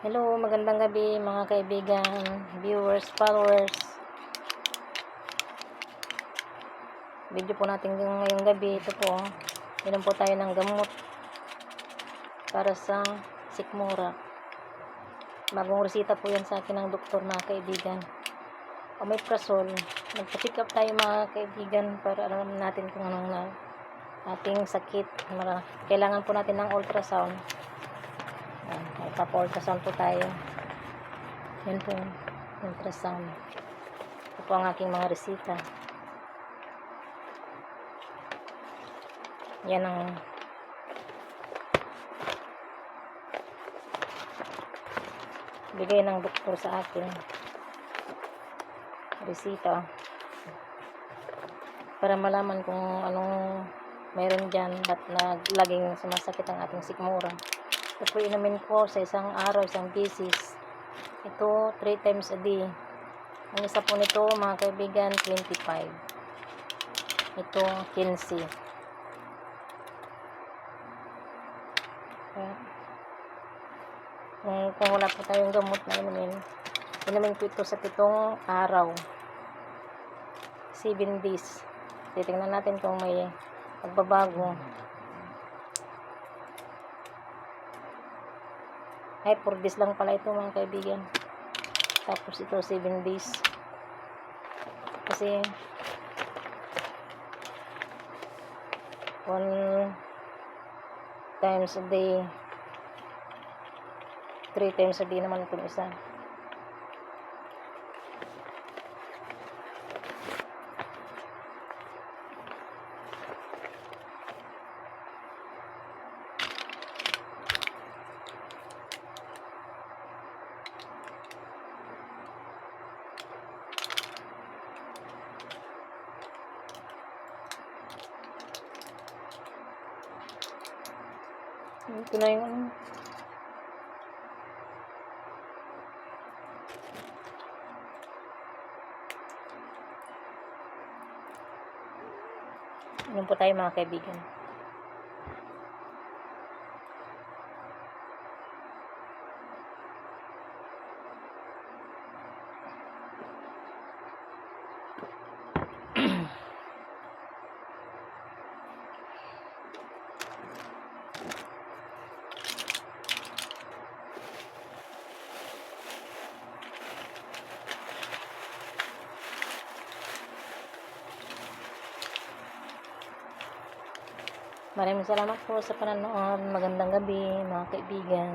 Hello, magandang gabi mga kaibigan, viewers, followers. Video po natin ngayong gabi. Ito po, inom po tayo ng gamot para sa sikmura. Bagong resita po yan sa akin ng doktor mga kaibigan. Omeprazole. Nagpa-check up tayo mga kaibigan para alam natin kung anong na ating sakit. Kailangan po natin ng ultrasound. Papa-ultrasound po tayo. Yan po, ultrasound. Ito po ang aking mga resita. Yan ang bigay ng doktor sa akin. Resita. Para malaman kung anong meron dyan, ba't laging sumasakit ang ating sikmura. Ito po inumin ko sa isang araw, isang beses. Ito 3 times a day. Ang isa po nito mga kaibigan 25. Ito 15. Kung wala po tayong gamot na inumin ko ito sa 7 araw, 7 days. Titingnan natin kung may pagbabago. Ay, 4 days lang pala ito mga kaibigan. Tapos ito 7 days. Kasi 1 times a day, 3 times a day naman itong isa. Ito na yung yun po tayo mga kaibigan. Maraming salamat po sa panonood. Magandang gabi mga kaibigan.